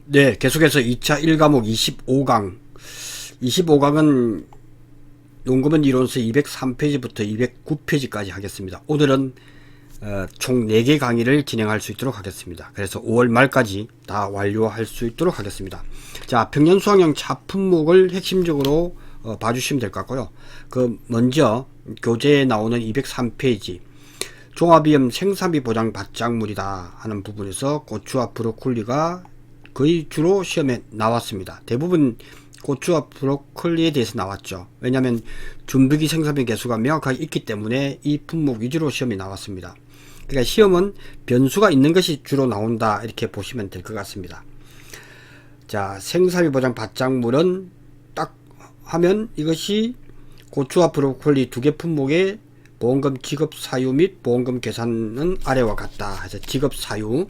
네, 계속해서 2차 1과목 25강. 25강은 농구문 이론서 203페이지부터 209페이지까지 하겠습니다. 오늘은 총 4개 강의를 진행할 수 있도록 하겠습니다. 그래서 5월 말까지 다 완료할 수 있도록 하겠습니다. 자, 평년 수학형 차품목을 핵심적으로 봐주시면 될 것 같고요. 먼저 교재에 나오는 203페이지 종합위험 생산비 보장 바짝물이다 하는 부분에서 고추와 브로콜리가 거의 주로 시험에 나왔습니다. 대부분 고추와 브로콜리에 대해서 나왔죠. 왜냐하면 준비기 생산비 개수가 명확하게 있기 때문에 이 품목 위주로 시험이 나왔습니다. 그러니까 시험은 변수가 있는 것이 주로 나온다 이렇게 보시면 될 것 같습니다. 자, 생산비 보장 바짝물은 딱 하면 이것이 고추와 브로콜리 두 개 품목의 보험금 지급 사유 및 보험금 계산은 아래와 같다 해서 지급 사유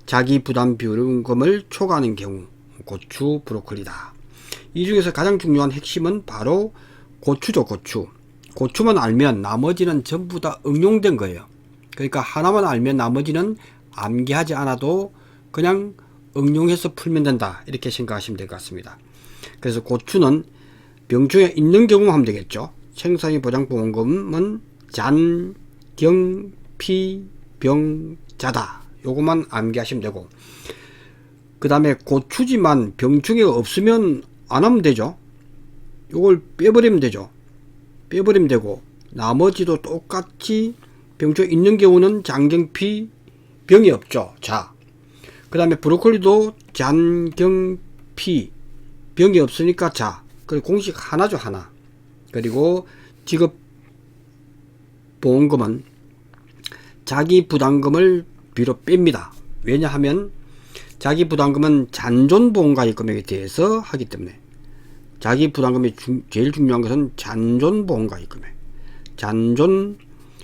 자기 부담 비용금을 초과하는 경우 고추 브로콜리다. 이 중에서 가장 중요한 핵심은 바로 고추죠. 고추만 알면 나머지는 전부 다 응용된 거예요. 그러니까 하나만 알면 나머지는 암기하지 않아도 그냥 응용해서 풀면 된다 이렇게 생각하시면 될 것 같습니다. 그래서 고추는 병충해 있는 경우만 하면 되겠죠. 생산비 보장 보험금은 잔, 경, 피, 병, 자다. 요것만 암기하시면 되고, 그 다음에 고추지만 병충해가 없으면 안 하면 되죠. 요걸 빼버리면 되죠. 빼버리면 되고, 나머지도 똑같이 병충해 있는 경우는 장경피, 병이 없죠. 자, 그 다음에 브로콜리도 잔경피, 병이 없으니까 자. 그리고 공식 하나죠, 하나. 그리고 지급 보험금은 자기 부담금을 비로 뺍니다. 왜냐하면 자기 부담금은 잔존 보험가입 금액에 대해서 하기 때문에 자기 부담금이 제일 중요한 것은 잔존 보험가입 금액.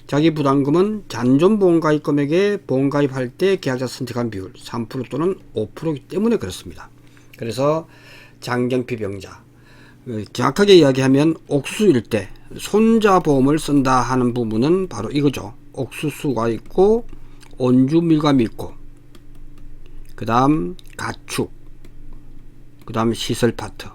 자기 부담금은 잔존 보험가입 금액에 보험가입할 때 계약자 선택한 비율 3% 또는 5%이기 때문에 그렇습니다. 그래서 장경피 병자 정확하게 이야기하면 옥수수일 때 손자보험을 쓴다 하는 부분은 바로 이거죠. 옥수수가 있고 온주 밀감이 있고 그 다음 가축 그 다음 시설 파트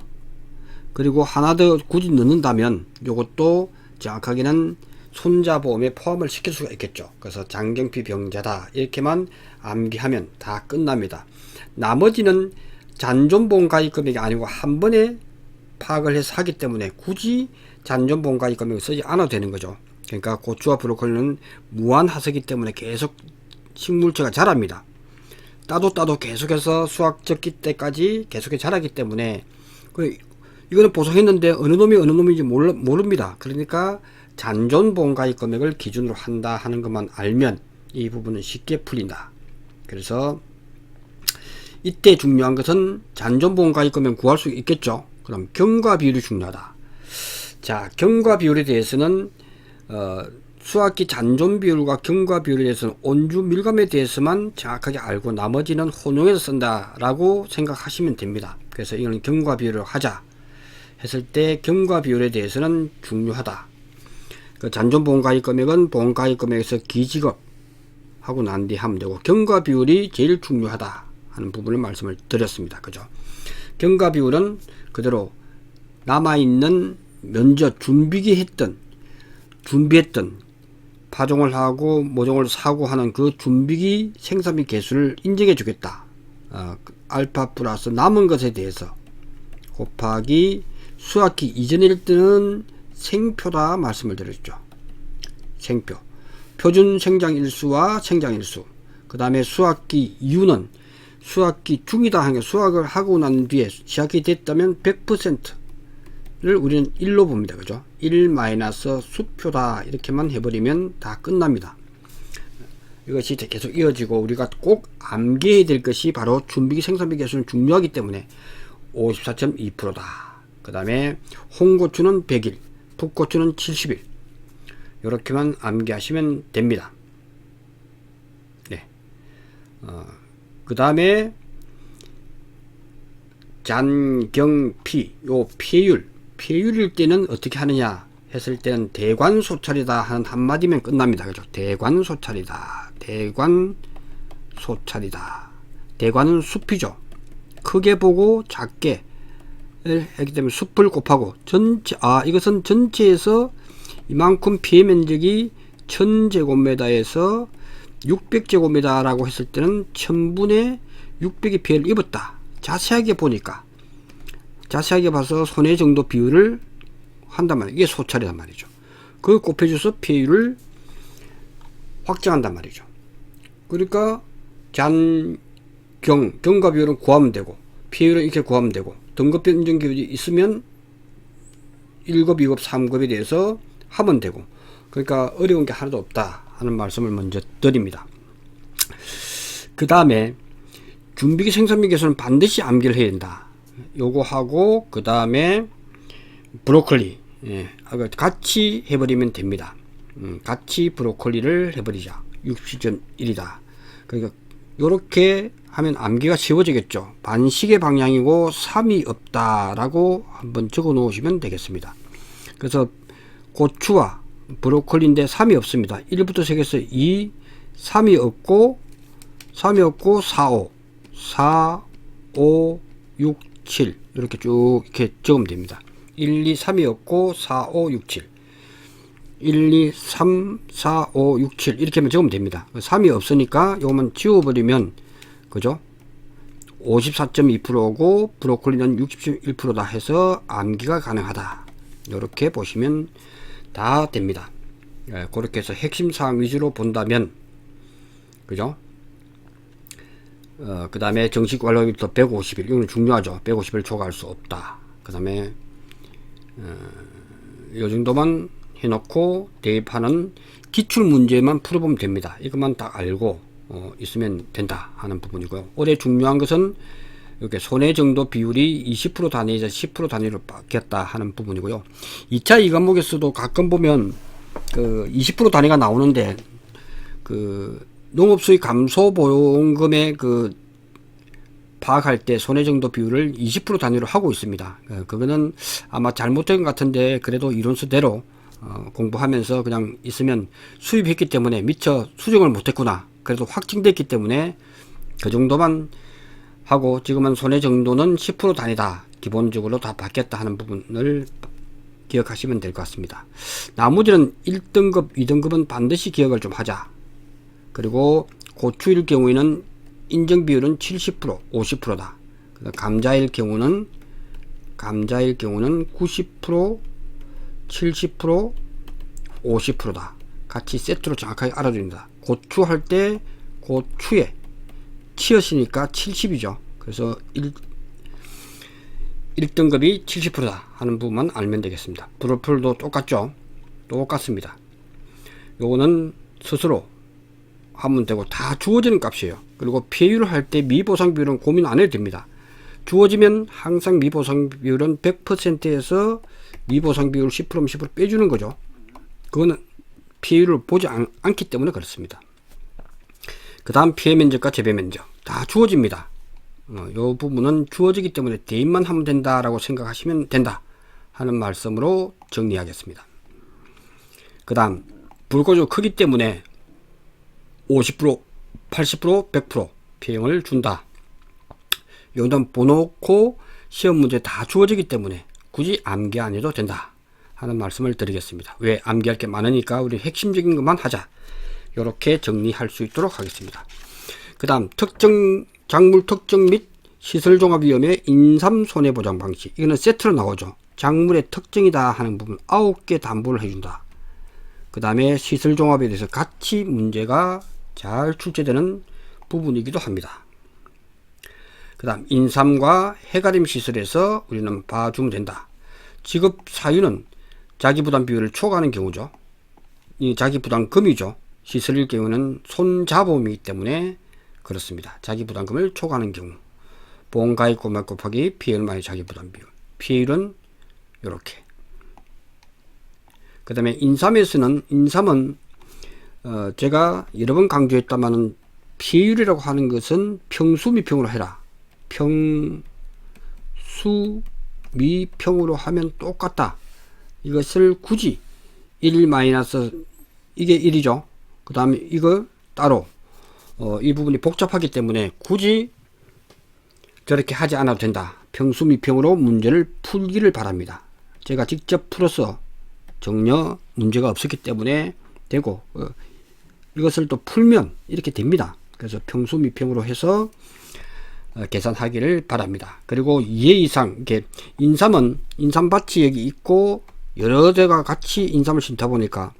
그리고 하나 더 굳이 넣는다면 이것도 정확하게는 손자보험에 포함을 시킬 수가 있겠죠. 그래서 장경피 병자다 이렇게만 암기하면 다 끝납니다. 나머지는 잔존보험 가입 금액이 아니고 한 번에 파악을 해서 하기 때문에 굳이 잔존보험 가입 금액을 쓰지 않아도 되는 거죠. 그러니까 고추와 브로콜리는 무한하수이기 때문에 계속 식물체가 자랍니다. 따도 계속해서 수학 적기 때까지 계속해서 자라기 때문에 이거는 보상했는데 어느 놈인지 모릅니다. 그러니까 잔존보험 가입 금액을 기준으로 한다 하는 것만 알면 이 부분은 쉽게 풀린다. 그래서 이때 중요한 것은 잔존보험 가입 금액 구할 수 있겠죠. 그럼 경과 비율이 중요하다. 자, 경과 비율에 대해서는 수학기 잔존 비율과 경과 비율에 대해서는 온주 밀감에 대해서만 정확하게 알고 나머지는 혼용해서 쓴다라고 생각하시면 됩니다. 그래서 이거는 경과 비율을 하자 했을 때 경과 비율에 대해서는 중요하다. 그 잔존 보험가입 금액은 보험가입 금액에서 기지급 하고 난 뒤에 하면 되고 경과 비율이 제일 중요하다 하는 부분을 말씀을 드렸습니다. 그죠? 경과 비율은 그대로 남아있는 면접 준비했던 파종을 하고 모종을 사고 하는 그 준비기 생산비 개수를 인정해 주겠다. 알파 플러스 남은 것에 대해서 곱하기 수학기 이전일 때는 생표다 말씀을 드렸죠. 생표. 표준 생장일수와 생장일수. 그 다음에 수학기 이유는 수학기 중이다 하는 게 수학을 하고 난 뒤에 시학이 됐다면 100%를 우리는 1로 봅니다. 그죠? 1 마이너스 수표다 이렇게만 해버리면 다 끝납니다. 이것이 계속 이어지고 우리가 꼭 암기해야 될 것이 바로 준비기 생산비 개수는 중요하기 때문에 54.2%다. 그 다음에 홍고추는 100일, 풋고추는 70일 이렇게만 암기하시면 됩니다. 네. 그 다음에 잔경피 요 폐율일 때는 어떻게 하느냐 했을 때는 대관소찰이다 하는 한마디면 끝납니다. 그죠? 대관소찰이다. 대관은 숲이죠. 크게 보고 작게 했기 때문에 숲을 곱하고 전체, 이것은 전체에서 이만큼 피해 면적이 1000제곱미터에서 600제곱미터라고 했을 때는 1000분의 600의 피해를 입었다. 자세하게 보니까, 자세하게 봐서 손해 정도 비율을 한단 말이에요. 이게 소차례란 말이죠. 그걸 곱해줘서 피해율을 확정한단 말이죠. 그러니까 경과 비율은 구하면 되고, 피해율은 이렇게 구하면 되고, 등급 변경 기준이 있으면 1급, 2급, 3급에 대해서 하면 되고, 그러니까 어려운 게 하나도 없다 하는 말씀을 먼저 드립니다. 그 다음에 준비기 생산비 개수는 반드시 암기를 해야 된다. 요거 하고, 그 다음에 브로콜리, 같이 해버리면 됩니다. 같이 브로콜리를 해버리자. 60.1이다. 그러니까 요렇게 하면 암기가 쉬워지겠죠. 반식의 방향이고 3이 없다라고 한번 적어 놓으시면 되겠습니다. 그래서 고추와 브로콜리인데 3이 없습니다. 1부터 시작해서 2, 3이 없고 4, 5, 6, 7 이렇게 쭉 이렇게 적으면 됩니다. 1, 2, 3이 없고 4, 5, 6, 7 1, 2, 3, 4, 5, 6, 7 이렇게 하면 적으면 됩니다. 3이 없으니까 요것만 지워버리면 그죠? 54.2%고 브로콜리는 60.1%다 해서 암기가 가능하다. 이렇게 보시면 다 됩니다. 그렇게 해서 핵심 사항 위주로 본다면 그죠? 그 다음에 정식 완료일부터 150일, 이건 중요하죠. 150일 초과할 수 없다. 그 다음에 이 정도만 해놓고 대입하는 기출 문제만 풀어보면 됩니다. 이것만 딱 알고 있으면 된다 하는 부분이고요. 올해 중요한 것은 이렇게 손해 정도 비율이 20% 단위에서 10% 단위로 바뀌었다 하는 부분이고요. 2차 2과목에서도 가끔 보면 그 20% 단위가 나오는데 그 농업수익 감소 보험금의 그 파악할 때 손해 정도 비율을 20% 단위로 하고 있습니다. 그거는 아마 잘못된 것 같은데 그래도 이론서대로 공부하면서 그냥 있으면 수입했기 때문에 미처 수정을 못했구나. 그래도 확증됐기 때문에 그 정도만 하고 지금은 손해 정도는 10% 단위다. 기본적으로 다 바뀌었다 하는 부분을 기억하시면 될 것 같습니다. 나머지는 1등급, 2등급은 반드시 기억을 좀 하자. 그리고 고추일 경우에는 인정 비율은 70%, 50%다. 감자일 경우는 90%, 70%, 50%다. 같이 세트로 정확하게 알아줍니다. 고추 할 때 고추에 치엇이니까 70이죠. 그래서 1등급이 70%다 하는 부분만 알면 되겠습니다. 브로콜도 똑같죠. 똑같습니다. 요거는 스스로 하면 되고 다 주어지는 값이에요. 그리고 피해율을 할 때 미보상 비율은 고민 안 해도 됩니다. 주어지면 항상 미보상 비율은 100%에서 미보상 비율 10%면 10% 빼주는 거죠. 그거는 피해율을 보지 않기 때문에 그렇습니다. 그 다음 피해 면적과 재배 면적 다 주어집니다. 이 부분은 주어지기 때문에 대입만 하면 된다라고 생각하시면 된다 하는 말씀으로 정리하겠습니다. 그 다음 불고조 크기 때문에 50%, 80%, 100% 피해를 준다. 여기다 보놓고 시험 문제 다 주어지기 때문에 굳이 암기 안 해도 된다 하는 말씀을 드리겠습니다. 왜? 암기할 게 많으니까 우리 핵심적인 것만 하자. 이렇게 정리할 수 있도록 하겠습니다. 그 다음 작물 특정 및 시설 종합 위험의 인삼 손해보장 방식. 이거는 세트로 나오죠. 작물의 특징이다 하는 부분 9개 담보를 해준다. 그 다음에 시설 종합에 대해서 같이 문제가 잘 출제되는 부분이기도 합니다. 그 다음 인삼과 해가림 시설에서 우리는 봐주면 된다. 지급 사유는 자기부담 비율을 초과하는 경우죠. 이 자기부담금이죠. 시설일 경우는 손자보험이기 때문에 그렇습니다. 자기부담금을 초과하는 경우 보험가입 금액 곱하기 피해율만의 자기부담 비율. 피해율은 이렇게. 그 다음에 인삼은 제가 여러 번 강조했다마는 피해율이라고 하는 것은 평수미평으로 해라. 평수미평으로 하면 똑같다. 이것을 굳이 1 마이너스 이게 1이죠. 그 다음에 이거 따로 이 부분이 복잡하기 때문에 굳이 저렇게 하지 않아도 된다. 평수미평으로 문제를 풀기를 바랍니다. 제가 직접 풀어서 전혀 문제가 없었기 때문에 되고, 이것을 또 풀면 이렇게 됩니다. 그래서 평수미평으로 해서 계산하기를 바랍니다. 그리고 2회 이상, 이렇게 인삼은 인삼밭이 여기 있고 여러 대가 같이 인삼을 심다 보니까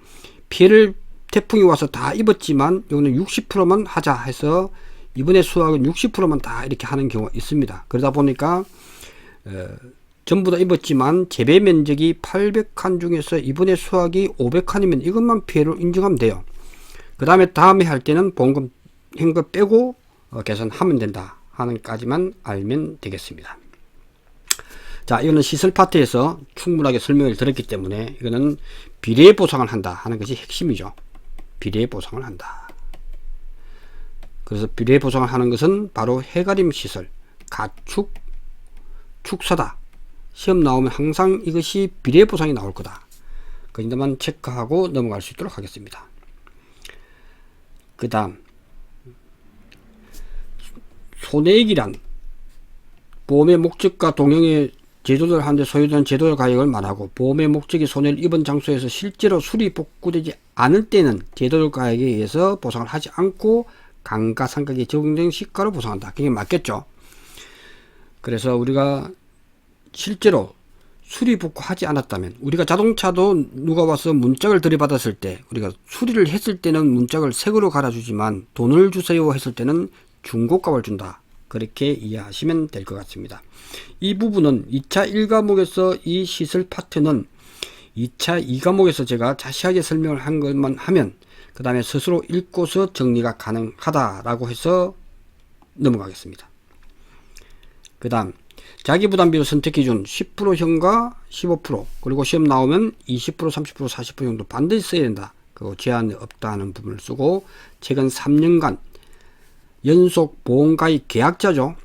피해를 태풍이 와서 다 입었지만 이거는 60%만 하자 해서 이번에 수확은 60%만 다 이렇게 하는 경우가 있습니다. 그러다 보니까 전부 다 입었지만 재배 면적이 800칸 중에서 이번에 수확이 500칸이면 이것만 피해로 인정하면 돼요. 그 다음에 할 때는 보험금 현금 빼고 계산하면 된다 하는 까지만 알면 되겠습니다. 자, 이거는 시설 파트에서 충분하게 설명을 드렸기 때문에 이거는 비례 보상을 한다 하는 것이 핵심이죠. 비례 보상을 한다. 그래서 비례 보상을 하는 것은 바로 해가림 시설, 가축, 축사다. 시험 나오면 항상 이것이 비례 보상이 나올 거다. 그 정도만 체크하고 넘어갈 수 있도록 하겠습니다. 그 다음 손해액이란 보험의 목적과 동형의 제도를 하는데 소요되는 제도의 가액을 말하고, 보험의 목적이 손해를 입은 장소에서 실제로 수리 복구되지 않을 때는 제도의 가액에 의해서 보상을 하지 않고 감가상각에 적용된 시가로 보상한다. 그게 맞겠죠. 그래서 우리가 실제로 수리 복구하지 않았다면, 우리가 자동차도 누가 와서 문짝을 들이받았을 때 우리가 수리를 했을 때는 문짝을 새거로 갈아주지만 돈을 주세요 했을 때는 중고값을 준다. 그렇게 이해하시면 될 것 같습니다. 이 부분은 2차 1과목에서 이 시설 파트는 2차 2과목에서 제가 자세하게 설명을 한 것만 하면 그 다음에 스스로 읽고서 정리가 가능하다라고 해서 넘어가겠습니다. 그 다음 자기부담비율 선택기준 10%현과 15% 그리고 시험 나오면 20%, 30%, 40% 정도 반드시 써야 된다. 그리고 제한이 없다 하는 부분을 쓰고, 최근 3년간 연속 보험가입 계약자죠.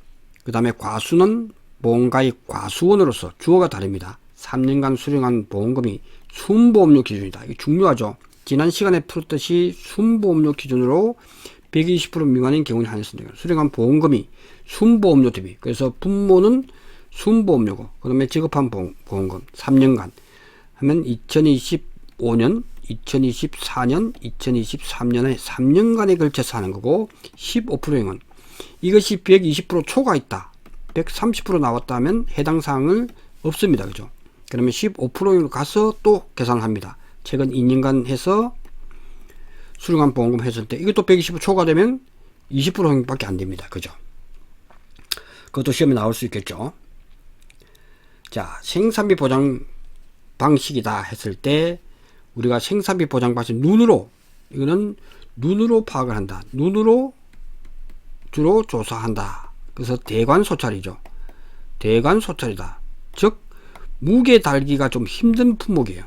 그 다음에 과수는 보험가입 과수원으로서 주어가 다릅니다. 3년간 수령한 보험금이 순보험료 기준이다. 이게 중요하죠. 지난 시간에 풀었듯이 순보험료 기준으로 120% 미만인 경우에 한해서 수령한 보험금이 순보험료 대비, 그래서 분모는 순보험료고 그 다음에 지급한 보험금 3년간 하면 2025년 2024년, 2023년에 3년간에 걸쳐서 하는 거고, 15%형은 이것이 120% 초과 있다, 130% 나왔다 하면 해당 사항을 없습니다. 그죠? 그러면 15%형으로 가서 또 계산을 합니다. 최근 2년간 해서 수령한 보험금 했을 때 이것도 120% 초과되면 20%형밖에 안 됩니다. 그죠? 그것도 시험에 나올 수 있겠죠. 자, 생산비 보장 방식이다 했을 때 우리가 생산비 보장 방식 눈으로, 이거는 눈으로 파악을 한다. 눈으로 주로 조사한다. 그래서 대관소찰이죠. 대관소찰이다. 즉 무게 달기가 좀 힘든 품목이에요.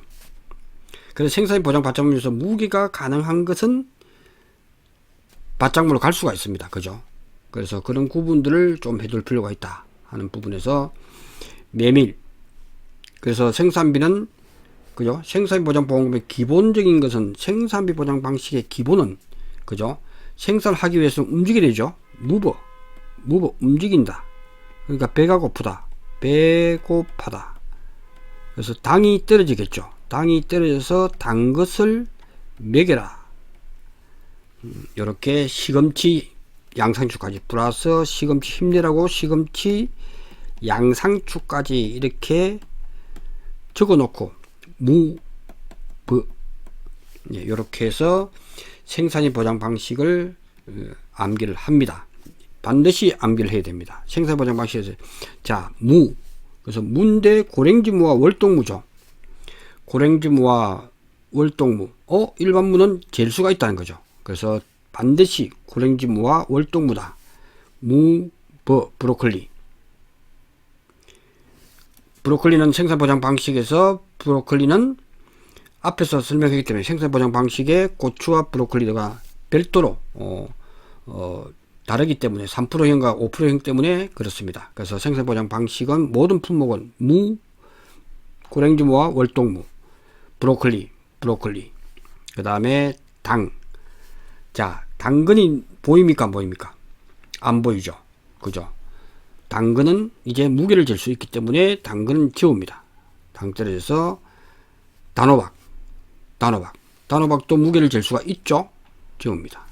그래서 생산비 보장 받장물에서 무게가 가능한 것은 받장물로 갈 수가 있습니다. 그죠? 그래서 그런 구분들을 좀 해둘 필요가 있다 하는 부분에서 메밀, 그래서 생산비는 그죠? 생산비 보장 보험금의 기본적인 것은 생산비 보장 방식의 기본은 그죠? 생산을 하기 위해서는 움직여야 되죠. 무버 움직인다. 그러니까 배가 고프다, 배고파다. 그래서 당이 떨어지겠죠. 당이 떨어져서 단 것을 먹여라. 이렇게 시금치 양상추까지 플러스 시금치 힘내라고 시금치 양상추까지 이렇게 적어 놓고 이렇게 해서 생산비 보장 방식을 암기를 합니다. 반드시 암기를 해야 됩니다. 생산비 보장 방식에서 자, 그래서 무인데 고랭지무와 월동무죠. 고랭지무와 월동무, 일반 무는 잴 수가 있다는 거죠. 그래서 반드시 고랭지무와 월동무다. 브로콜리는 생산보장 방식에서 브로콜리는 앞에서 설명했기 때문에 생산보장 방식에 고추와 브로콜리가 별도로 다르기 때문에 3%형과 5%형 때문에 그렇습니다. 그래서 생산보장 방식은 모든 품목은 고랭지무와 월동무, 브로콜리, 그 다음에 당. 자, 당근이 보입니까? 안 보이죠? 그죠? 당근은 이제 무게를 잴 수 있기 때문에 당근은 지웁니다. 당 떨어져서 단호박도 무게를 잴 수가 있죠. 지웁니다.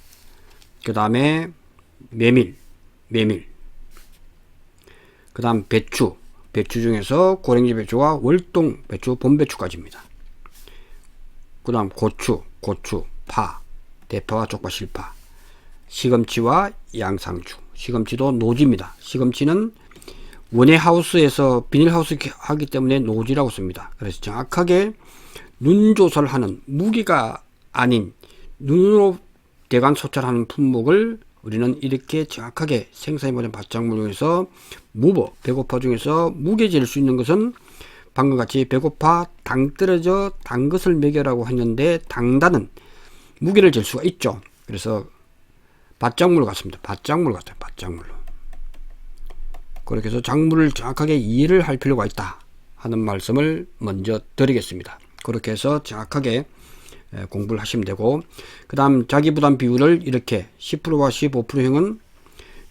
그 다음에 메밀, 그 다음 배추 중에서 고랭지 배추와 월동 배추, 봄배추까지입니다. 그 다음 고추, 파, 대파와 쪽파, 실파, 시금치와 양상추. 시금치도 노지입니다. 시금치는 원예하우스에서 비닐하우스 하기 때문에 노지라고 씁니다. 그래서 정확하게 눈조사를 하는, 무기가 아닌 눈으로 대관 소찰하는 품목을 우리는 이렇게 정확하게 생산해보는 밭작물 중에서 배고파 중에서 무게 잴 수 있는 것은 방금 같이 배고파, 당 떨어져, 단 것을 먹여라고 했는데 당단은 무게를 잴 수가 있죠. 그래서 밭작물 같습니다. 밭작물로. 그렇게 해서 작물을 정확하게 이해를 할 필요가 있다 하는 말씀을 먼저 드리겠습니다. 그렇게 해서 정확하게 공부를 하시면 되고, 그 다음 자기부담 비율을 이렇게 10%와 15%형은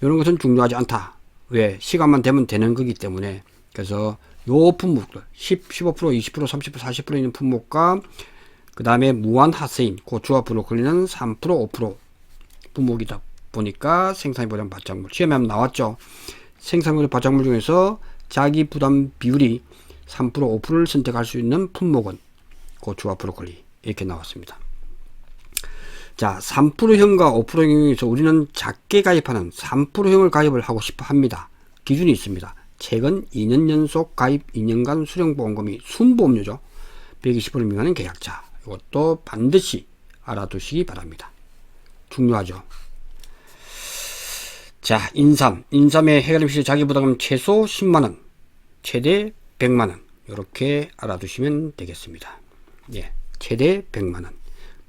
이런 것은 중요하지 않다. 왜? 시간만 되면 되는 거기 때문에. 그래서 요 품목들 10, 15%, 20%, 30%, 40% 있는 품목과 그 다음에 무한하세인 고추와 브로콜리는 3%, 5% 품목이다 보니까 생산보장 밭작물 시험에 한번 나왔죠. 생산보장 밭작물 중에서 자기부담 비율이 3%, 5%를 선택할 수 있는 품목은 고추와 브로콜리 이렇게 나왔습니다. 자, 3%형과 5%형에서 우리는 작게 가입하는 3%형을 가입을 하고 싶어 합니다. 기준이 있습니다. 최근 2년 연속 가입 2년간 수령보험금이 순보험료죠. 120% 미만은 계약자. 이것도 반드시 알아두시기 바랍니다. 중요하죠. 자, 인삼의 해결임시 자기부담금 최소 10만원, 최대 100만원. 이렇게 알아두시면 되겠습니다. 예, 최대 100만원.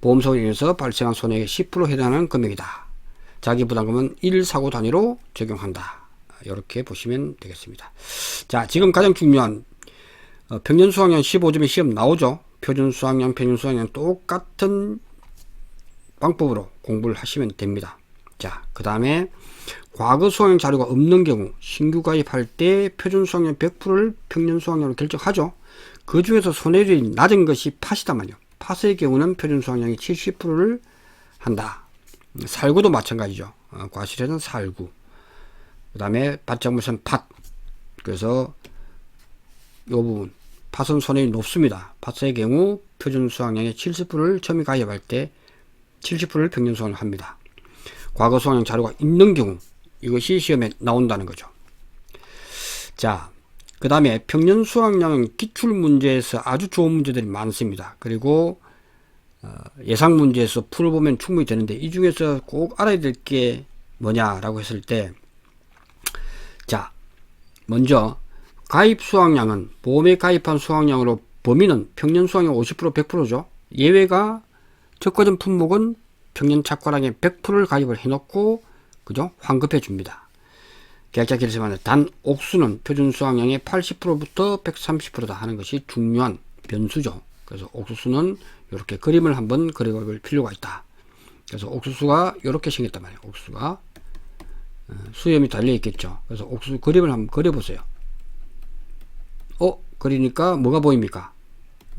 보험소득에서 발생한 손해액의 10% 해당하는 금액이다. 자기부담금은 1사고 단위로 적용한다. 이렇게 보시면 되겠습니다. 자, 지금 가장 중요한 평년 수학량 15점의 시험 나오죠. 표준 수학량, 평균 수학량 똑같은 방법으로 공부를 하시면 됩니다. 자, 그 다음에 과거 수학량 자료가 없는 경우 신규 가입할 때 표준 수학량 100%를 평년 수학량으로 결정하죠. 그 중에서 손해율이 낮은 것이 팥이단 말이에요. 팥의 경우는 표준 수학량이 70%를 한다. 살구도 마찬가지죠. 과실에는 살구. 그 다음에 밭작물은 팥. 그래서 이 부분 팥은 손해율이 높습니다. 팥의 경우 표준 수학량의 70%를 처음에 가입할 때 70%를 평균 수학을 합니다. 과거 수학량 자료가 있는 경우 이것이 시험에 나온다는 거죠. 자, 그 다음에 평년 수학량은 기출 문제에서 아주 좋은 문제들이 많습니다. 그리고 예상 문제에서 풀어보면 충분히 되는데 이 중에서 꼭 알아야 될 게 뭐냐라고 했을 때, 자, 먼저 가입 수학량은 보험에 가입한 수학량으로 범위는 평년 수학량 50%, 100%죠. 예외가 적과점 품목은 평년 착과량의 100%를 가입을 해놓고 그죠? 환급해 줍니다. 계약자 결심하는 단 옥수는 표준 수학량의 80%부터 130%다 하는 것이 중요한 변수죠. 그래서 옥수수는 이렇게 그림을 한번 그려볼 필요가 있다. 그래서 옥수수가 이렇게 생겼단 말이에요. 옥수수가 수염이 달려 있겠죠. 그래서 옥수수 그림을 한번 그려보세요. 그리니까 뭐가 보입니까?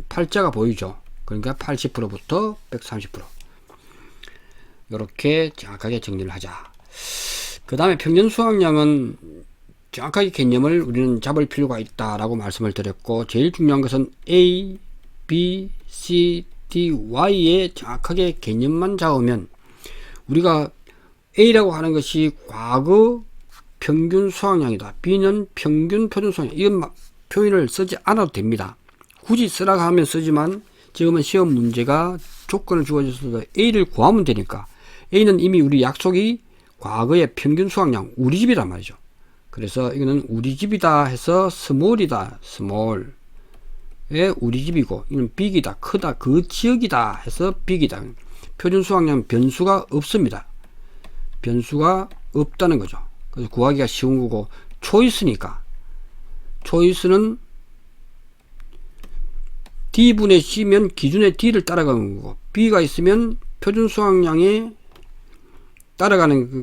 팔자가 보이죠. 그러니까 80%부터 130%. 이렇게 정확하게 정리를 하자. 그 다음에 평년 수학량은 정확하게 개념을 우리는 잡을 필요가 있다라고 말씀을 드렸고, 제일 중요한 것은 A, B, C, D, Y의 정확하게 개념만 잡으면, 우리가 A라고 하는 것이 과거 평균 수학량이다. B는 평균 표준 수학량. 이건 표현을 쓰지 않아도 됩니다. 굳이 쓰라고 하면 쓰지만 지금은 시험 문제가 조건을 주어져서 A를 구하면 되니까, A는 이미 우리 약속이 과거의 평균 수학량 우리 집이란 말이죠. 그래서 이거는 우리 집이다 해서 스몰이다, 스몰의 우리 집이고, 이는 빅이다, 크다, 그 지역이다 해서 빅이다. 표준 수학량 변수가 없습니다. 변수가 없다는 거죠. 그래서 구하기가 쉬운 거고, 초이스니까 초이스는 D분의 C면 기준의 D를 따라가는 거고, B가 있으면 표준 수학량에 따라가는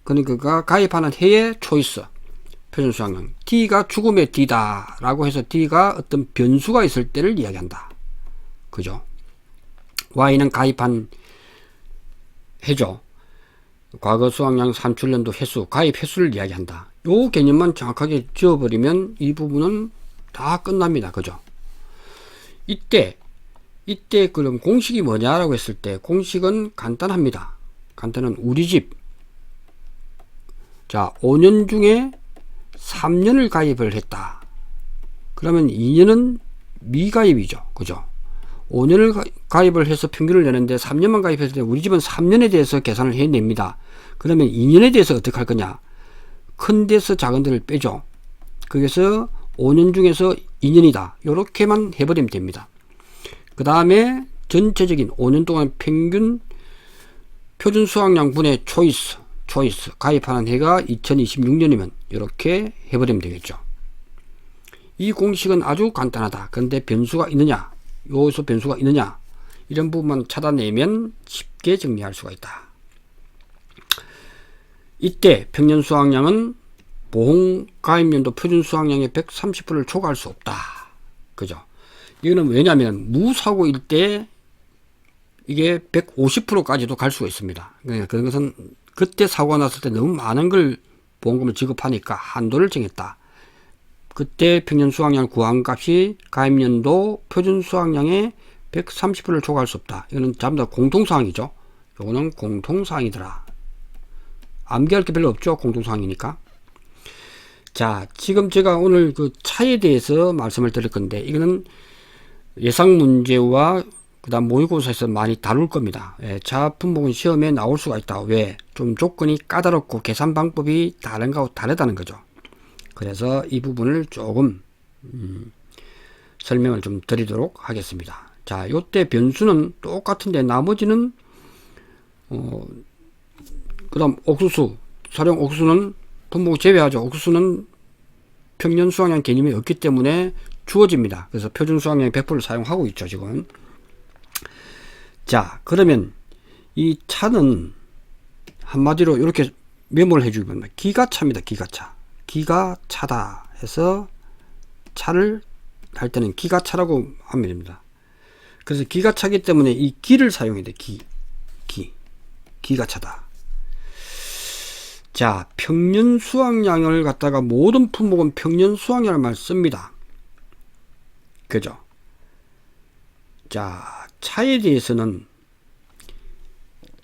그가 가입하는 해의 초이스. 표준 수학량. D가 죽음의 D다 라고 해서 D가 어떤 변수가 있을 때를 이야기한다. 그죠? Y는 가입한 해죠. 과거 수학량 산출연도 횟수, 가입 횟수를 이야기한다. 요 개념만 정확하게 지어버리면 이 부분은 다 끝납니다. 그죠? 이때 그럼 공식이 뭐냐라고 했을 때 공식은 간단합니다. 간단한 우리 집. 자, 5년 중에 3년을 가입을 했다. 그러면 2년은 미가입이죠. 그죠? 5년을 가입을 해서 평균을 내는데 3년만 가입했을 때 우리 집은 3년에 대해서 계산을 해냅니다. 그러면 2년에 대해서 어떻게 할 거냐? 큰 데서 작은 데를 빼죠. 그래서 5년 중에서 2년이다. 이렇게만 해버리면 됩니다. 그 다음에 전체적인 5년 동안 평균 표준 수학량 분의 초이스 가입하는 해가 2026년이면 이렇게 해버리면 되겠죠. 이 공식은 아주 간단하다. 그런데 변수가 있느냐, 여기서 변수가 있느냐, 이런 부분만 찾아내면 쉽게 정리할 수가 있다. 이때 평년 수학량은 보험 가입연도 표준 수학량의 130%를 초과할 수 없다. 그죠? 이거는 왜냐하면 무사고일 때 이게 150%까지도 갈 수가 있습니다. 그러니까 그런 것은 그때 사고가 났을 때 너무 많은 걸 보험금을 지급하니까 한도를 정했다. 그때 평년 수학량 구한값이 가입연도 표준 수학량의 130%를 초과할 수 없다. 이거는 전부 다 공통사항이죠. 이거는 공통사항이더라. 암기할 게 별로 없죠. 공통사항이니까. 자, 지금 제가 오늘 그 차에 대해서 말씀을 드릴 건데 이거는 예상 문제와 그 다음 모의고사에서 많이 다룰 겁니다. 차 분목은 시험에 나올 수가 있다. 왜? 좀 조건이 까다롭고 계산 방법이 다르다는 거죠. 그래서 이 부분을 조금 설명을 좀 드리도록 하겠습니다. 자, 요때 변수는 똑같은데 나머지는 그 다음 옥수수, 사령 옥수수는 분목 제외하죠. 옥수수는 평년 수학량 개념이 없기 때문에 주어집니다. 그래서 표준 수학량의 100%를 사용하고 있죠, 지금. 자, 그러면 이 차는 한마디로 이렇게 메모를 해주면 기가차입니다. 기가차다 해서 차를 할 때는 기가차라고 하면 됩니다. 그래서 기가차기 때문에 이 기를 사용해야 돼. 기가차다. 자, 평년 수학량을 갖다가 모든 품목은 평년 수학량을 말 씁니다. 그죠? 자, 차에 대해서는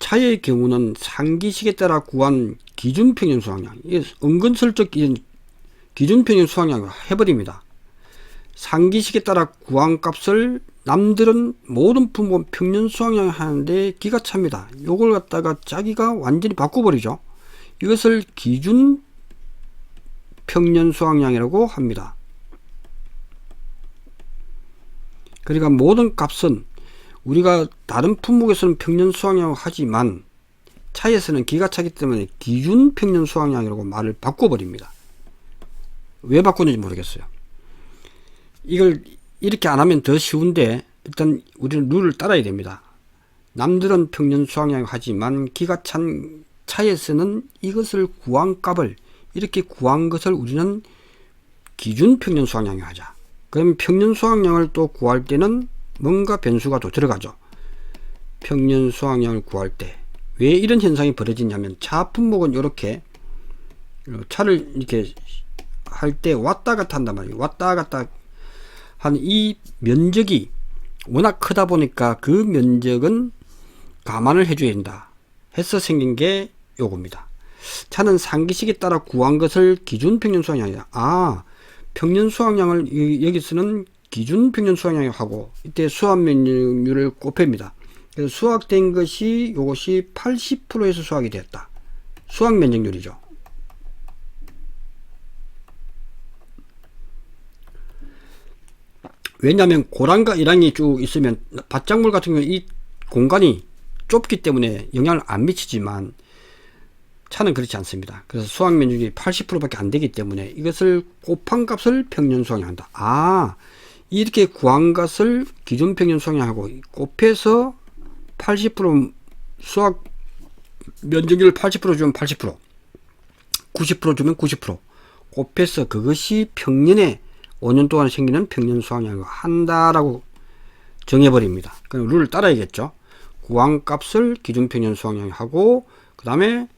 차의 경우는 상기식에 따라 구한 기준 평년 수학량, 이게 은근슬쩍 기준 평년 수학량을 해버립니다. 상기식에 따라 구한 값을 남들은 모든 품목은 평년 수학량 하는데 기가차입니다. 요걸 갖다가 자기가 완전히 바꿔버리죠. 이것을 기준 평년 수학량이라고 합니다. 그러니까 모든 값은 우리가 다른 품목에서는 평년 수학량을 하지만 차에서는 기가차기 때문에 기준 평년 수학량이라고 말을 바꿔버립니다. 왜 바꾸는지 모르겠어요. 이걸 이렇게 안 하면 더 쉬운데 일단 우리는 룰을 따라야 됩니다. 남들은 평년 수학량을 하지만 기가찬 차에서는 이것을 구한 값을 이렇게 구한 것을 우리는 기준 평년 수학량을 하자. 그럼 평년 수학량을 또 구할 때는 뭔가 변수가 또 들어가죠. 평년 수학량을 구할 때 왜 이런 현상이 벌어지냐면 차 품목은 이렇게 차를 이렇게 할 때 왔다 갔다 한단 말이에요. 왔다 갔다 한 이 면적이 워낙 크다 보니까 그 면적은 감안을 해줘야 된다 해서 생긴 게 요겁니다. 차는 상기식에 따라 구한 것을 기준 평년 수학량이다. 아, 평년 수학량을 여기서는 기준 평년 수학량을 하고 이때 수학 면적률을 곱합니다. 그래서 수학된 것이 요것이 80%에서 수학이 되었다. 수학 면적률이죠. 왜냐하면 고랑과 이랑이 쭉 있으면 밭작물 같은 경우 이 공간이 좁기 때문에 영향을 안 미치지만 차는 그렇지 않습니다. 그래서 수학 면적이 80%밖에 안 되기 때문에 이것을 곱한 값을 평년 수학량한다. 아, 이렇게 구한 것을 기준 평년 수학량하고 곱해서 80% 수학 면적률 80% 주면 80%, 90% 주면 90%, 곱해서 그것이 평년에 5년 동안 생기는 평년 수확량을 한다라고 정해버립니다. 그럼 룰을 따라야겠죠. 구항값을 기준평년 수확량이 하고 그 다음에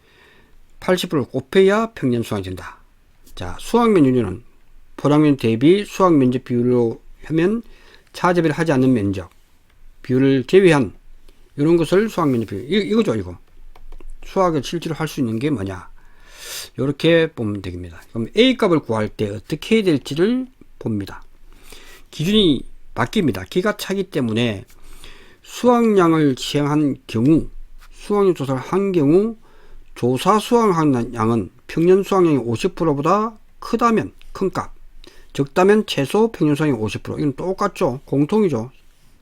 80%를 곱해야 평년 수확이 된다. 자, 수확면적률은 포량면 대비 수확면적 비율로 하면 차재배를 하지 않는 면적 비율을 제외한 이런 것을 수확면적 비율 이거죠. 이거 수확을 실제로 할 수 있는 게 뭐냐, 이렇게 보면 되겠습니다. 그럼 A값을 구할 때 어떻게 해야 될지를 봅니다. 기준이 바뀝니다. 기가 차기 때문에 수확량을 시행한 경우, 수확량 조사를 한 경우 조사 수확량은 평년 수확량이 50%보다 크다면 큰 값, 적다면 최소 평년 수확량이 50%. 이건 똑같죠. 공통이죠.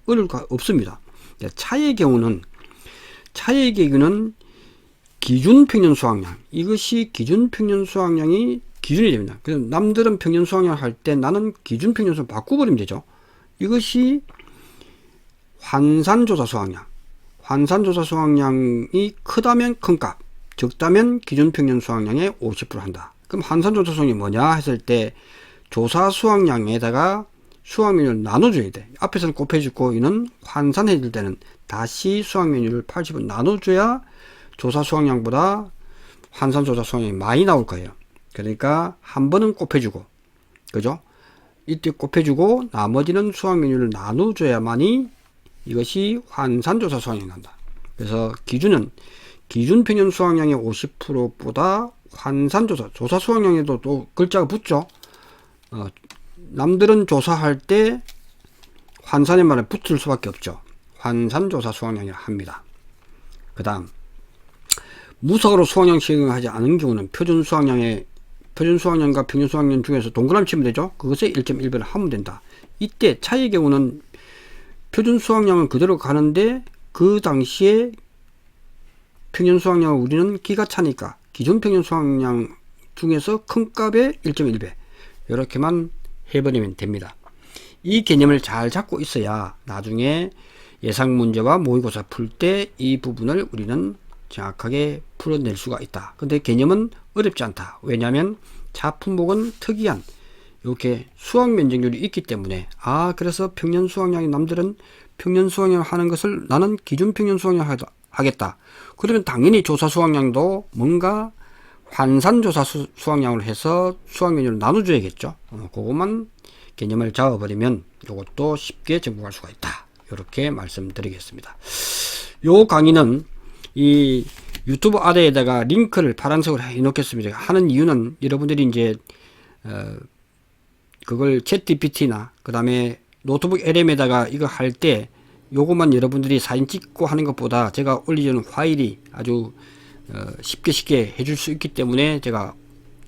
어려울 거 없습니다. 차이의 경우는 기준 평년 수확량, 이것이 기준 평년 수확량이 기준이 됩니다. 그래서 남들은 평년 수확량을 할 때 나는 기준 평년 수확량 바꿔버리면 되죠. 이것이 환산조사 수확량, 환산조사 수확량이 크다면 큰 값, 적다면 기준 평년 수확량의 50% 한다. 그럼 환산조사 수확량이 뭐냐 했을 때 조사 수확량에다가 수확면을 나눠줘야 돼. 앞에서는 곱해주고 이는 환산해줄 때는 다시 수확면을 80을 나눠줘야 조사 수확량보다 환산조사 수확량이 많이 나올 거예요. 그러니까 한 번은 곱해주고, 그죠? 이때 곱해주고 나머지는 수확면을 나눠줘야만이 이것이 환산조사 수확량이 난다. 그래서 기준은 기준평년 수확량의 50%보다 환산조사, 조사 수확량에도 또 글자가 붙죠. 남들은 조사할 때 환산의 말에 붙을 수밖에 없죠. 환산조사 수확량이라 합니다. 그 다음 무삭으로 수확량 시행을 하지 않은 경우는 표준 수확량과 평균 수확량 중에서 동그라미 치면 되죠. 그것에 1.1배를 하면 된다. 이때 차이의 경우는 표준 수확량은 그대로 가는데 그 당시에 평균 수확량을 우리는 기가 차니까 기존 평균 수확량 중에서 큰 값의 1.1배 이렇게만 해버리면 됩니다. 이 개념을 잘 잡고 있어야 나중에 예상 문제와 모의고사 풀 때 이 부분을 우리는 정확하게 풀어낼 수가 있다. 근데 개념은 어렵지 않다. 왜냐하면 차품목은 특이한 이렇게 수확 면적률이 있기 때문에 그래서 평년 수확량이 남들은 평년 수확량을 하는 것을 나는 기준 평년 수확량 하겠다. 그러면 당연히 조사 수확량도 뭔가 환산조사 수확량으로 해서 수확 면적률을 나눠줘야겠죠. 그것만 개념을 잡아버리면 이것도 쉽게 정복할 수가 있다. 이렇게 말씀드리겠습니다. 요 강의는 이 유튜브 아래에다가 링크를 파란색으로 해 놓겠습니다. 하는 이유는 여러분들이 이제 그걸 챗GPT나 그 다음에 노트북 LM에다가 이거 할 때 요것만 여러분들이 사진 찍고 하는 것보다 제가 올려주는 파일이 아주 쉽게 해줄 수 있기 때문에 제가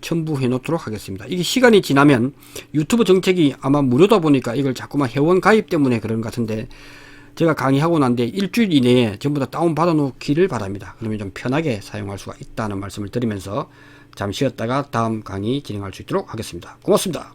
첨부해 놓도록 하겠습니다. 이게 시간이 지나면 유튜브 정책이 아마 무료다 보니까 이걸 자꾸만 회원 가입 때문에 그런 것 같은데 제가 강의하고 난 뒤에 일주일 이내에 전부 다 다운 받아 놓기를 바랍니다. 그러면 좀 편하게 사용할 수가 있다는 말씀을 드리면서 잠시 쉬었다가 다음 강의 진행할 수 있도록 하겠습니다. 고맙습니다.